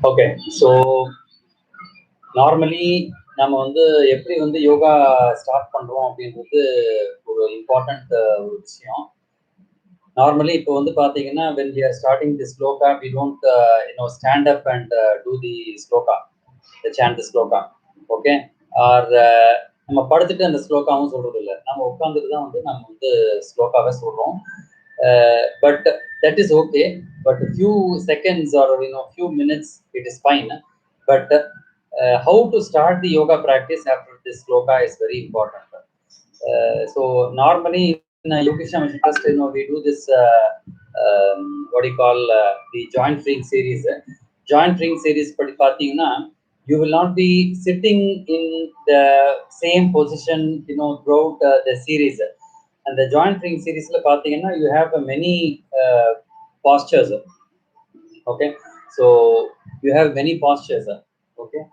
Okay, so normally நம்ம வந்து எப்படி வந்து யோகா ஸ்டார்ட் பண்றோம் அப்படின்றது ஒரு இம்பார்ட்டன்ட் ஒரு விஷயம். நார்மலி இப்போ வந்து பாத்தீங்கன்னா when we are starting this sloka we don't stand up and do the sloka, the chant the sloka, okay, or நம்ம படுத்துட்டு அந்த ஸ்லோகாவும் சொல்றது இல்லை, நம்ம உட்காந்துட்டு தான் வந்து நம்ம வந்து ஸ்லோகாவே சொல்றோம். But that is okay, but a few seconds or few minutes it is fine, but how to start the yoga practice after this sloka is very important. So normally in Yogesham Trust, we do this what do you call the joint freeing series. Joint freeing series you will not be sitting in the same position throughout the series. And the joint freeing series you have many postures. Okay, so you have many postures. Okay,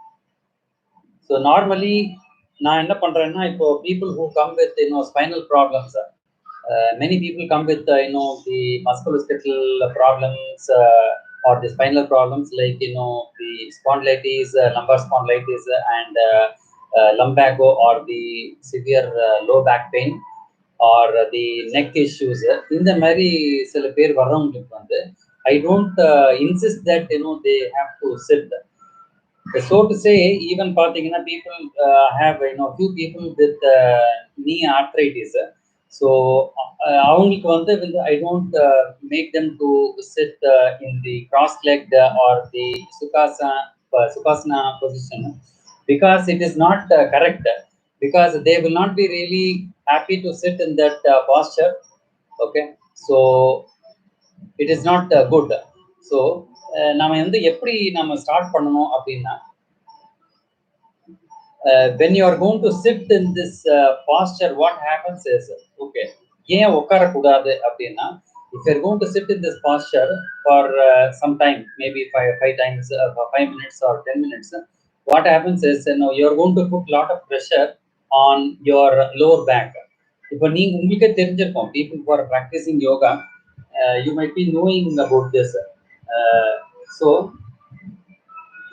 so normally நான் என்ன பண்றேன்னா, இப்போ people who come with spinal problems, many people come with the musculoskeletal problems or the spinal problems like the spondylitis, lumbar spondylitis, and lumbago, or the severe low back pain, or the neck issues. In the mari சில பேர் வர்றவங்களுக்கு வந்து I don't insist that they have to sit. So to say, even people have few people with knee arthritis. So I don't make them to sit in the cross-legged or the sukhasana position, because it is not correct, because they will not be really happy to sit in that posture. Okay, so it is not good. So நாம வந்து எப்படி நம்ம start பண்ணணும் அப்படின்னா, when you are going to sit in this posture, what happens is, okay, ஏன் உட்கார கூடாது அப்படின்னா, if you are going to sit in this posture for some time, maybe five times for 5 minutes or 10 minutes, what happens is you are going to put lot of pressure on your lower back. இப்போ நீங்க உங்களுக்கே தெரிஞ்சிருக்கும், people who are practicing yoga, you might be knowing about this. So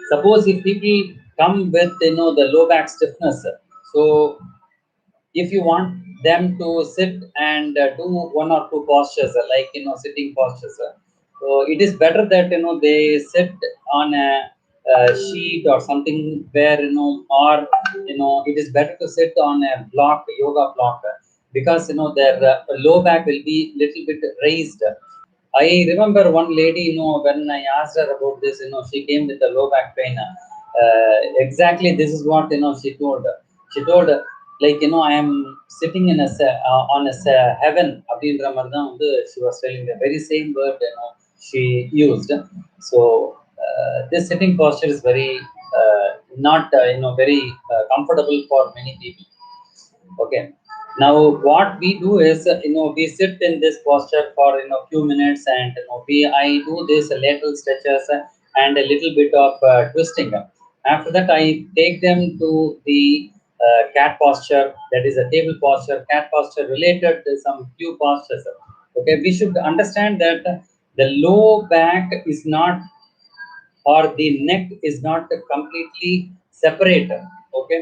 suppose if people come with the low back stiffness, so if you want them to sit and do one or two postures, like sitting postures, so it is better that they sit on a sheet or something where or it is better to sit on a block, yoga block, because their low back will be little bit raised. I remember one lady, when I asked her about this, she came with a low back pain. Exactly, this is what she told. She told, like I am sitting in on a heaven. She was telling the very same word she used. So this sitting posture is very not very comfortable for many people. Okay. Now what we do is we sit in this posture for few minutes, and I do this lateral stretches and a little bit of twisting. After that, I take them to the cat posture, that is a table posture, cat posture related to some few postures. Okay, we should understand that the low back is not, or the neck is not completely separate. Okay,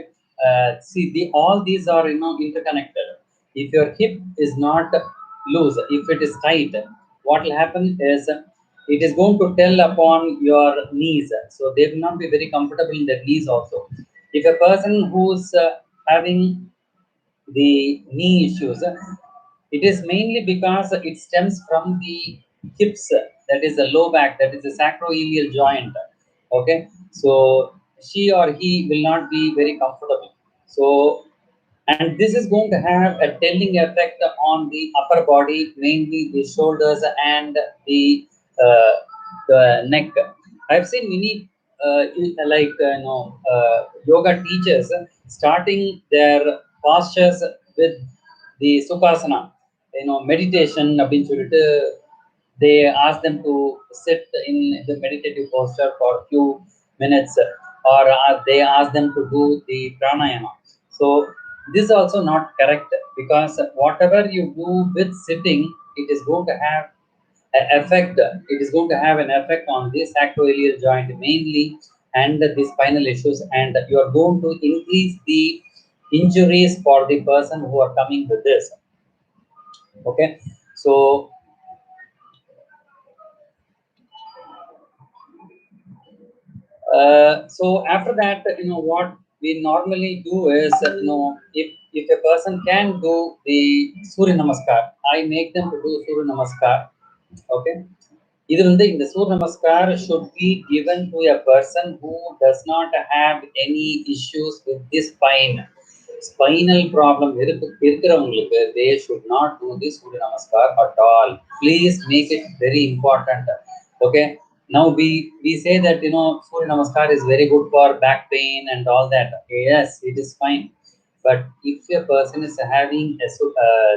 see, all these are interconnected. If your hip is not loose, if it is tight, what will happen is it is going to tell upon your knees, so they will not be very comfortable in their knees also. If a person who's having the knee issues, it is mainly because it stems from the hips. that is a low back, that is a sacroiliac joint. Okay, so she or he will not be very comfortable. So, and this is going to have a telling effect on the upper body, mainly the shoulders and uh, the neck. I've seen many yoga teachers starting their postures with the sukhasana, meditation அப்படின்னு சொல்லிட்டு they ask them to sit in the meditative posture for few minutes, or they ask them to do the pranayama. So this is also not correct, because whatever you do with sitting, it is going to have effect. It is going to have an effect on the sacroiliac joint mainly, and the spinal issues, and you are going to increase the injuries for the person who are coming with this. Okay, so so after that, what we normally do is, if a person can do the Surya Namaskar, I make them to do Surya Namaskar. Okay, either in the Surya Namaskar should be given to a person who does not have any issues with this spinal problem இருக்கிறவங்களுக்கு, they should not do this Surya Namaskar at all. Please make it very important. Okay, now we say that Surya Namaskar is very good for back pain and all that. Yes, it is fine, but if a person is having a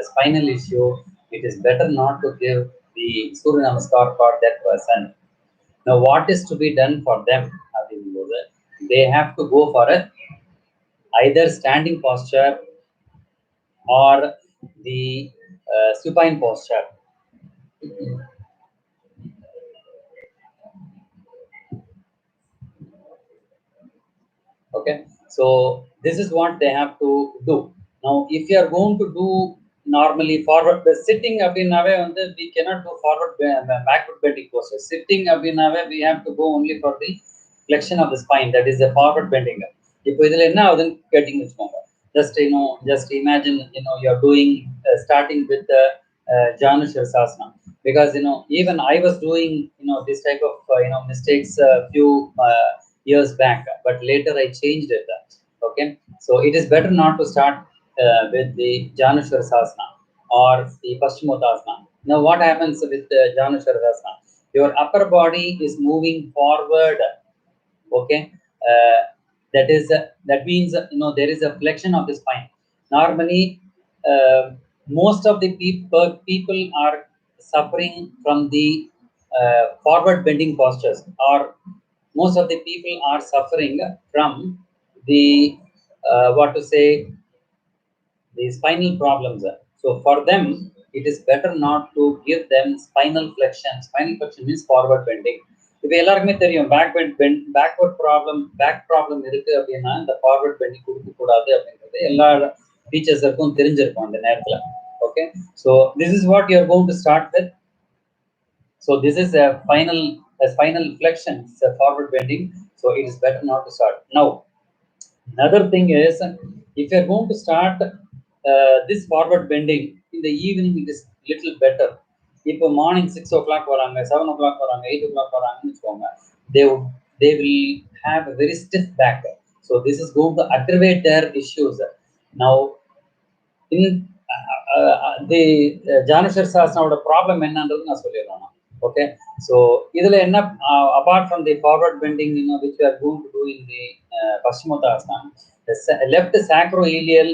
spinal issue, it is better not to give the Surya Namaskar for that person. Now, what is to be done for them? They have to go for a either standing posture or the supine posture. Okay, so this is what they have to do. Now if you are going to do normally forward the sitting abhinave, we cannot do forward backward bending posture. Sitting abhinave, we have to go only for the flexion of the spine, that is the forward bending. இப்போ இதில் என்ன ஆகுதுன்னு கேட்டிங்கன்னு வச்சுக்கோங்க, just imagine, you're doing starting with the Janu Shirsasana, because even I was doing this type of mistakes a few years back, but later I changed it. Okay, so it is better not to start with the Janushwara Sasana or the Paschimottanasana. Now what happens with the Janushwara Sasana? Your upper body is moving forward. Okay, that means there is a flexion of the spine. Normally, most of the people are suffering from the forward bending postures, or most of the people are suffering from the what to say, the spinal problems. So for them, it is better not to give them spinal flexion. Spinal flexion means forward bending. இப்போ எல்லாருக்குமே தெரியும் backward back problem இருக்கு அப்படின்னா இந்த forward bending கொடுக்க கூடாது அப்படின்றது எல்லா டீச்சர்ஸுக்கும் தெரிஞ்சிருக்கும் அந்த நேரத்துல. Okay, so this is what you are going to start with. So this is a spinal flexion, it's a forward bending. So it is better not to start now. Another thing is, if you are going to start this forward bending in the evening, it is little better. If morning 6 o'clock varanga, 7 o'clock varanga, 8 o'clock varanga, they will have a very stiff back. So this is going to aggravate their issues. Now in the Janushwara Sasana problem என்னன்றது நான் சொல்லிடுறேன். Okay, so இதுல என்ன, apart from the forward bending which we are going to do in the Paschimottanasana, the left sacroiliac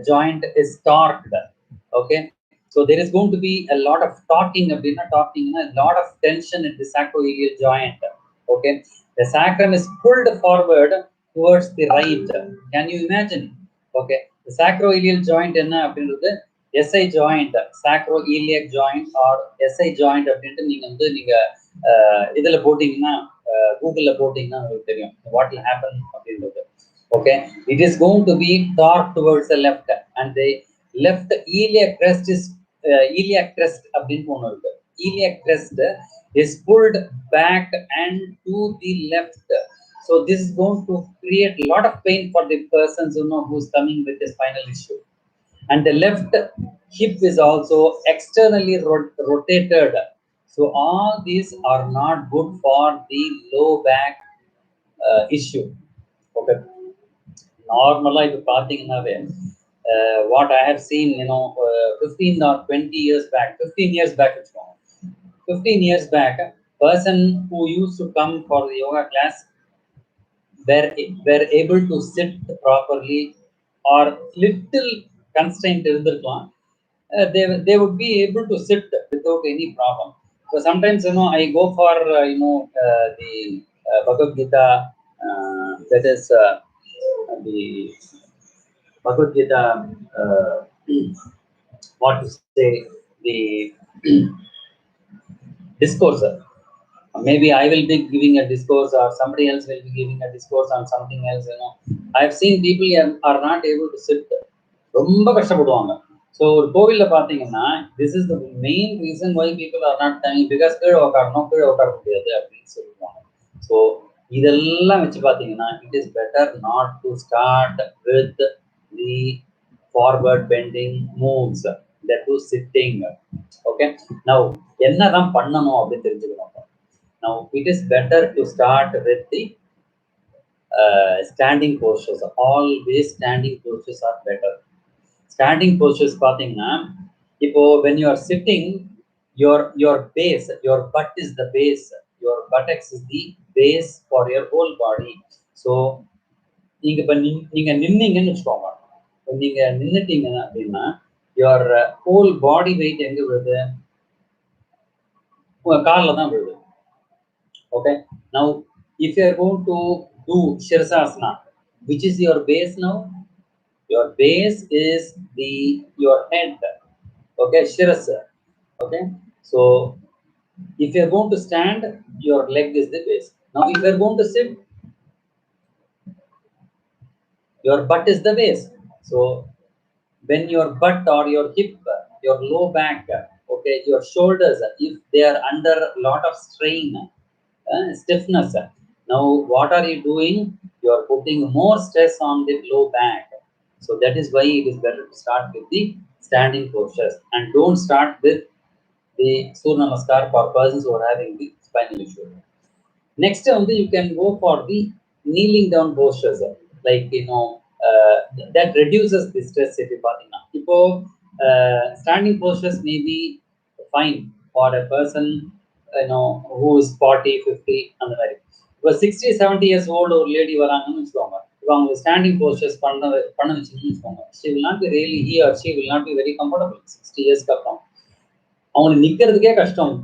joint is torqued. Okay, so there is going to be a lot of torquing, a lot of tension in the sacroiliac joint. Okay, the sacrum is pulled forward towards the right. Can you imagine? Okay, the sacroiliac joint enna அப்படின்றது SI joint, sacroiliac joint or SI joint அப்படின்ட்டு நீங்க இதுல போட்டீங்கன்னா, கூகுள்ல போட்டீங்கன்னா உங்களுக்கு தெரியும் what will happen அப்படின்றது. Okay, it is going to be torqued towards the left, and the left iliac crest is iliac crest அப்படின்ட்டு ஒன்று இருக்கு. Iliac crest is pulled back and to the left. So this is going to create a lot of pain for the persons who's coming with a spinal issue. And the left hip is also externally rotated. So all these are not good for the low back issue. Okay. Normally, if what I have seen, 15 or 20 years back, 15 years back, 15 years back, a person who used to come for the yoga class were, were able to sit properly or little constraint இருந்திருக்கலாம். They would be able to sit without any problem. So sometimes, I go for, the Bhagavad Gita, that is the Bhagavad Gita, what to say, the discourse. Maybe I will be giving a discourse, or somebody else will be giving a discourse on something else. I've seen people are not able to sit. ரொம்ப கஷ்டப்படுவாங்க. So ஒரு கோவிலில் பார்த்தீங்கன்னா, this is the main reason why people are not coming, because கீழே உட்கார முடியாது அப்படின்னு சொல்லுவாங்க. ஸோ இதெல்லாம் வச்சு பார்த்தீங்கன்னா, it is better not to start with the forward bending moves, that to sitting. Okay, now என்னதான் பண்ணணும் அப்படின்னு தெரிஞ்சுக்கணும். Now it is better to start with the standing postures. Always standing postures are better. Standing postures பார்த்தீங்கன்னா, இப்போ when you are sitting, your base, your butt is the base, your buttocks is the base for your whole body. So நீங்க இப்போ நீங்க நின்னீங்கன்னு வச்சுக்கோங்க, நீங்க நின்னுட்டீங்க அப்படின்னா your whole body weight எங்க விழுது? உங்க காலில் தான் விழுது. Okay, now if you are going to do Shirsasana, which is your base now? Your base is your head. Okay, Shirasa. Okay, so if you are going to stand, your leg is the base. Now if you are going to sit, your butt is the base. So when your butt or your hip, your low back, okay, your shoulders, if they are under a lot of strain, stiffness, now what are you doing? You are putting more stress on the low back. So that is why it is better to start with the standing postures, and don't start with the Surya Namaskar for persons who are having the spinal issue. Next, you can go for the kneeling down postures, like that reduces the stress. If you standing postures may be fine for a person who is 40, 50 அந்த மாதிரி. இப்போ 60, 70 years old ஒரு lady வராங்கன்னு வச்சுக்கோங்க, இப்போ அவங்க standing posters பண்ண வச்சுன்னு வச்சுக்கோங்க, she will not be really, he or she will not be very comfortable 60 yearsக்கு அப்புறம். அவங்களுக்கு நிற்கிறதுக்கே கஷ்டம்,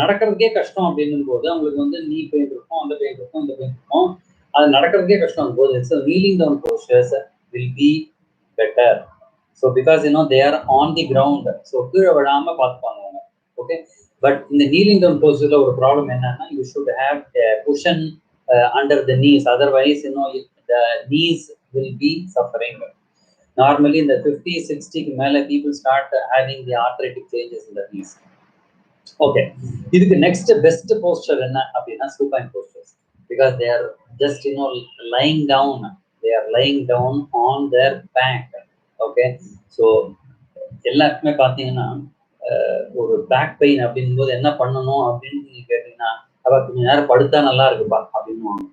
நடக்கிறதுக்கே கஷ்டம் அப்படின்னும் போது அவங்களுக்கு நீ பெயின் இருக்கும், அந்த பெயின் இருக்கும், இந்த பெயின் இருக்கும், அது நடக்கிறதுக்கே கஷ்டம் போது kneeling down postures will be better. So because they are on the ground, so கீழே விழாம பார்த்துப்பாங்க. Okay, but in the kneeling down posture ஒரு ப்ராப்ளம் என்னன்னா, you should have a cushion under the knees, otherwise the knees will be suffering. Normally in the 50, 60 மேல people start having the arthritic changes in the knees. Okay, இதுக்கு next best posture என்ன அப்படின்னா supine postures, because they are just lying down, they are lying down on their back. Okay, so எல்லாருக்குமே பார்த்தீங்கன்னா ஒரு back pain அப்படின் போது என்ன பண்ணணும் அப்படின்னு நீங்க கேட்டீங்கன்னா, அப்ப கொஞ்ச நேரம் படுத்தா நல்லா இருக்குப்பா அப்படின்னுவாங்க.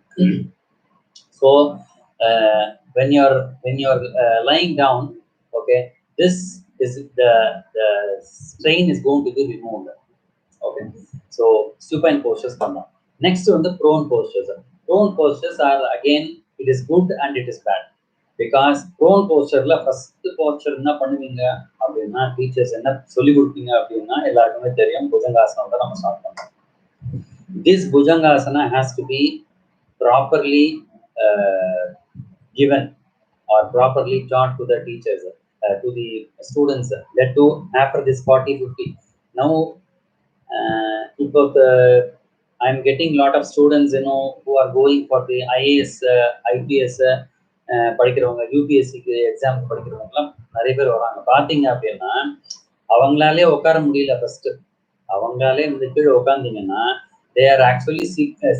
So when you're lying down, okay, this is the strain is going to be removed. Okay, so supine postures பண்ணலாம். Next prone postures. Prone postures are again, it is good and it is bad, because prone postureல first posture என்ன பண்ணுவீங்க அப்படின்னா, teachers என்ன சொல்லி கொடுப்பீங்க அப்படின்னா எல்லாருக்குமே தெரியும், புஜங்காசனம் தான் நம்ம ஸ்டார்ட் பண்ணோம். This Bhujangasana has to be properly given or properly taught to the teachers, to the students, that too after this 40, 50. Now I'm getting a lot of students who are going for the IAS, IPS படிக்கிறவங்க, யூபிஎஸ்சிக்கு exam படிக்கிறவங்கலாம் நிறைய பேர் வராங்க. பார்த்தீங்க அப்படின்னா அவங்களாலே உட்கார முடியல. First அவங்களாலே கீழே உட்காந்தீங்கன்னா, they are actually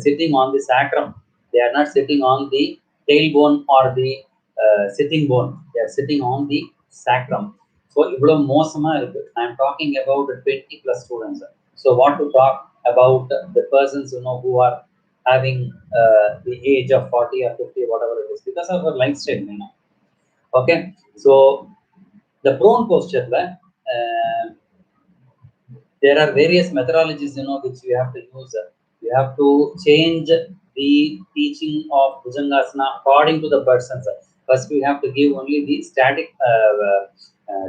sitting on the sacrum, they are not sitting on the tailbone or the sitting bone, they are sitting on the sacrum. So இவ்வளவு மோசமா இருக்கு. I am talking about 20+ students. So what to talk about the persons who are having the age of 40 or 50, whatever it is, because of our lifestyle. Okay, so the prone posture, there are various methodologies which you have to use. You have to change the teaching of bhujangasana according to the persons. First we have to give only the static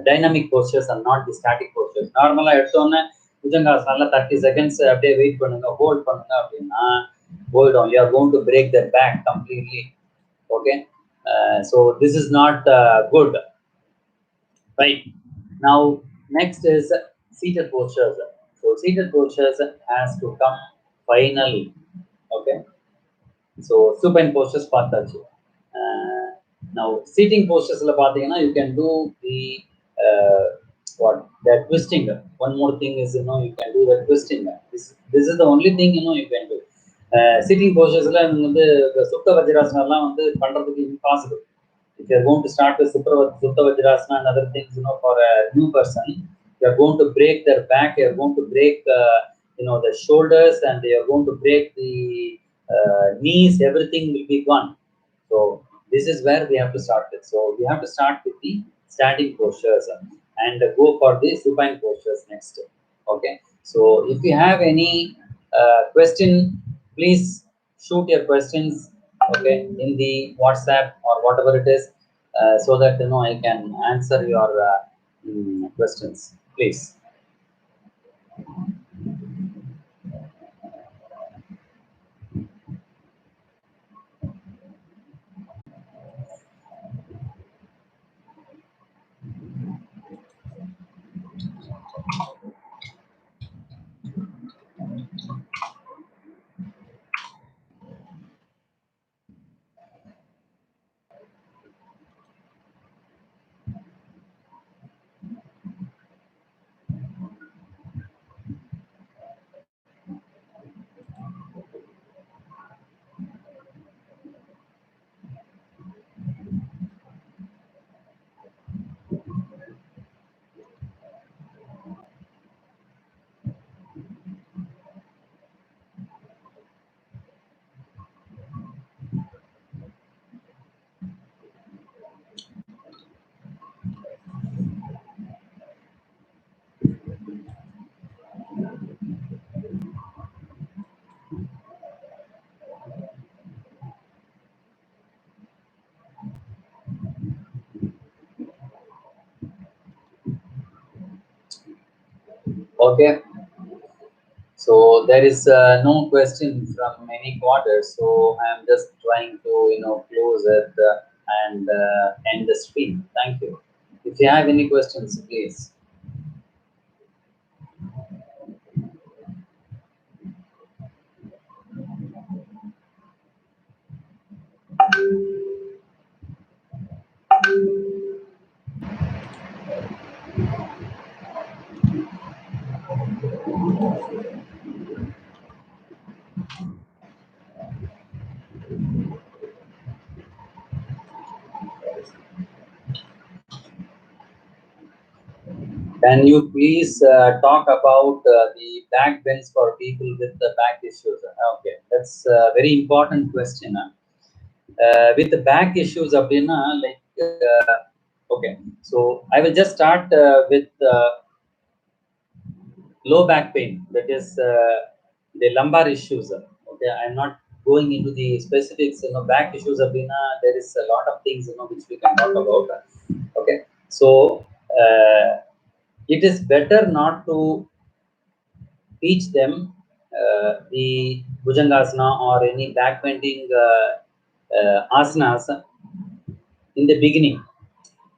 dynamic postures and not the static postures. Normally எடுத்தோன்னே bhujangasana 30 seconds அப்படியே wait பண்ணுங்க, hold பண்ணுங்க அப்படின்னா போயிடும். You are going to break their back completely. Okay, so this is not good. Right. Now, next is seated postures. So, seated postures has to come finally. Okay. So, supine postures பார்த்தாச்சு. Now, seating postures you can do the uh, what that twisting. One more thing is you can do the twisting. This is the only thing you can do. Sitting postures வந்து சுத்த வஜ்ராசனம் வந்து பண்றதுக்கு impossible. If you are going to start with Supta Vajrasana and other things, for a new person, you are going to break their back, you are going to break, the shoulders, and you are going to break the knees, everything will be gone. So, this is where we have to start with. So, we have to start with the standing postures and go for the supine postures next. Okay. So, if you have any question, please shoot your questions, okay, in the WhatsApp or whatever it is, so that I can answer your questions, please. Okay. So there is no question from any quarter. So I am just trying to close it and end the stream. Thank you. If you have any questions, please. Can you please talk about the back bends for people with the back issues? Okay, that's a very important question. With the back issues, like, okay, so I will just start with low back pain, that is the lumbar issues. Okay, I'm not going into the specifics. Back issues, there is a lot of things which we can talk about. Okay, so it is better not to teach them the bhujangasana or any back bending asanas in the beginning.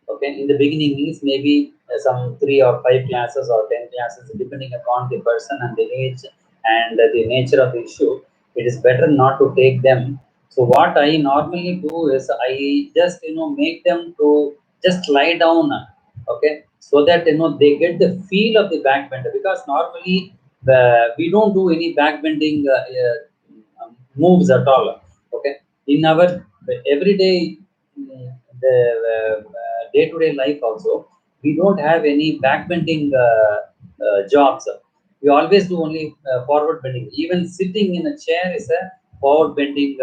Okay, in the beginning means maybe some 3 or 5 classes or 10 classes, depending upon the person and the age and the nature of the issue. It is better not to take them. So what I normally do is I just make them to just lie down, okay, so that they get the feel of the back bender, because normally we don't do any back bending moves at all. Okay, in our everyday the day-to-day life also, we don't have any backbending jobs. We always do only forward bending. Even sitting in a chair is a forward bending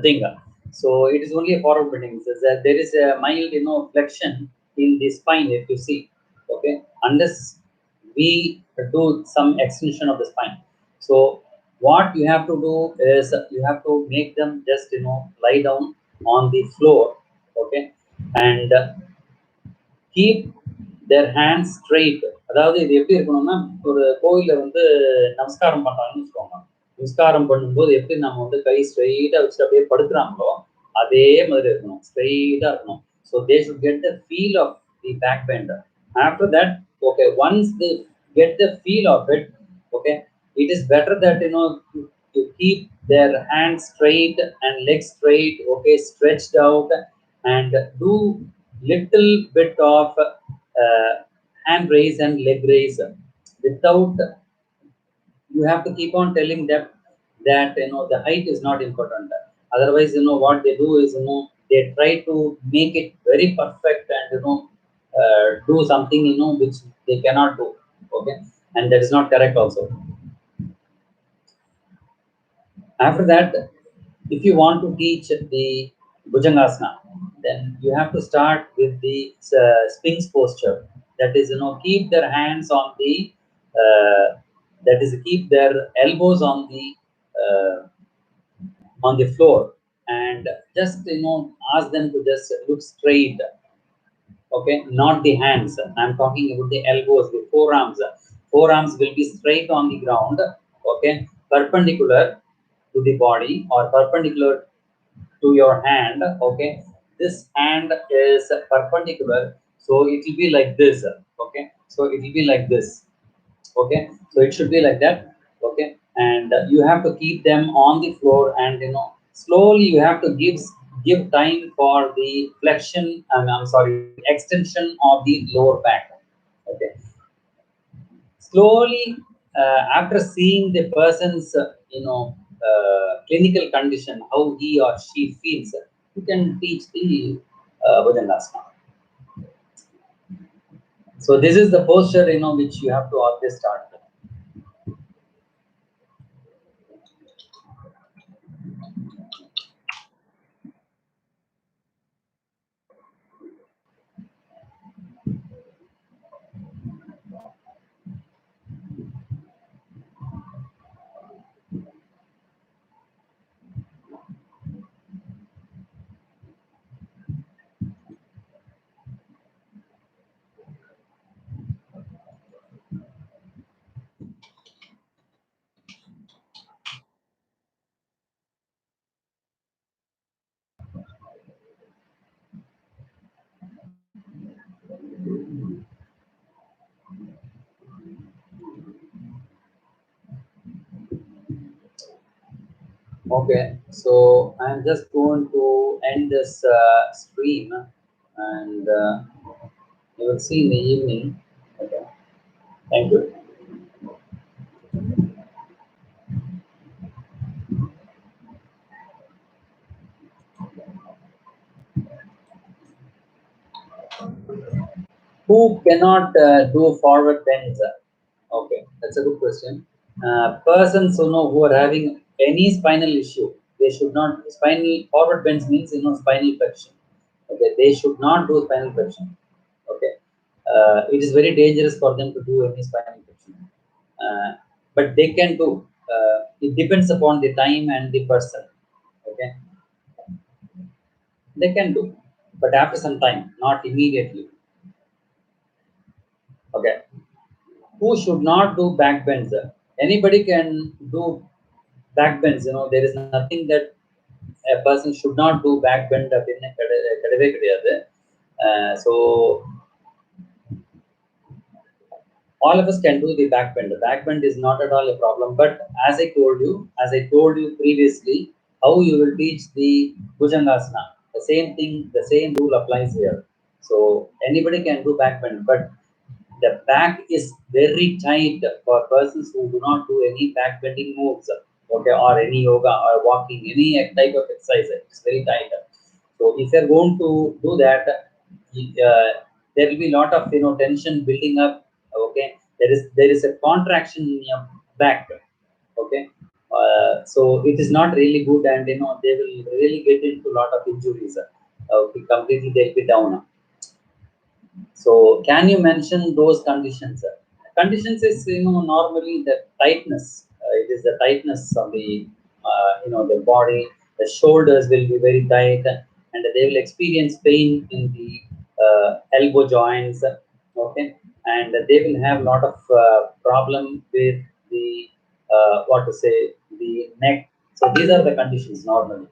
thing. So it is only a forward bending. So there is a mild, flexion in the spine if you see. Okay, unless we do some extension of the spine. So what you have to do is you have to make them just lie down on the floor. Okay, and keep their hands straight. அதாவது இது எப்படி இருக்கணும்னா, ஒரு கோயில்ல வந்து நமஸ்காரம் பண்றாங்கன்னு வச்சுக்கோங்க. நமஸ்காரம் பண்ணும்போது எப்படி நம்ம வந்து கை ஸ்ட்ரைட்டா வச்சுட்டு அப்படியே படுக்கிறாங்களோ, அதே மாதிரி இருக்கணும். ஸ்ட்ரைட்டா இருக்கணும். So they should get the feel of the back bend. After that, okay, once they get the feel of it, okay, it is better that you keep their hands straight and legs straight, okay, stretched out, and do little bit of hand raise and leg raise without. You have to keep on telling them that the height is not important. Otherwise, what they do is they try to make it very perfect and do something which they cannot do. Okay, and that is not correct also. After that, if you want to teach the Bhujangasana, then you have to start with the Sphinx posture. That is, keep their hands on the, that is, keep their elbows on the floor, and just ask them to just look straight. Okay, not the hands. I'm talking about the elbows, the forearms. Forearms will be straight on the ground. Okay, perpendicular to the body or perpendicular to your hand. Okay, this hand is perpendicular, so it will be like this. Okay, so it will be like this. Okay, so it should be like that. Okay, and you have to keep them on the floor, and slowly you have to give time for the flexion, and I'm sorry, extension of the lower back. Okay, slowly, after seeing the person's clinical condition, how he or she feels, you can teach the Bhujangasana. So this is the posture which you have to always start with. Okay, so I'm just going to end this stream, and you will see in the evening. Okay, thank you. Who cannot do forward bends? Okay, that's a good question. Persons who are having any spinal issue, they should not spinal forward bends means spinal flexion. Okay, they should not do spinal flexion. Okay, it is very dangerous for them to do any spinal flexion. But they can do. It depends upon the time and the person. Okay, they can do, but after some time, not immediately. Okay, who should not do back bends? Anybody can do back bends. There is nothing that a person should not do back bend அப்படின்னு கிடையவே கிடையாது. So all of us can do the back bend. The back bend is not at all a problem. But as I told you previously, how you will teach the Bhujangasana, the same thing, the same rule applies here. So anybody can do back bend, but the back is very tight for persons who do not do any back bending moves, okay, or any yoga or walking, any type of exercise. It's very tight. So if you're going to do that, there will be a lot of tension building up. Okay, There is a contraction in your back. Okay, so it is not really good, and they will really get into a lot of injuries. Completely they'll be down. So can you mention those conditions? Conditions is normally the tightness. It is the tightness of the the body. The shoulders will be very tight, and they will experience pain in the elbow joints. Okay, and they will have a lot of problem with the what to say, the neck. So these are the conditions normally.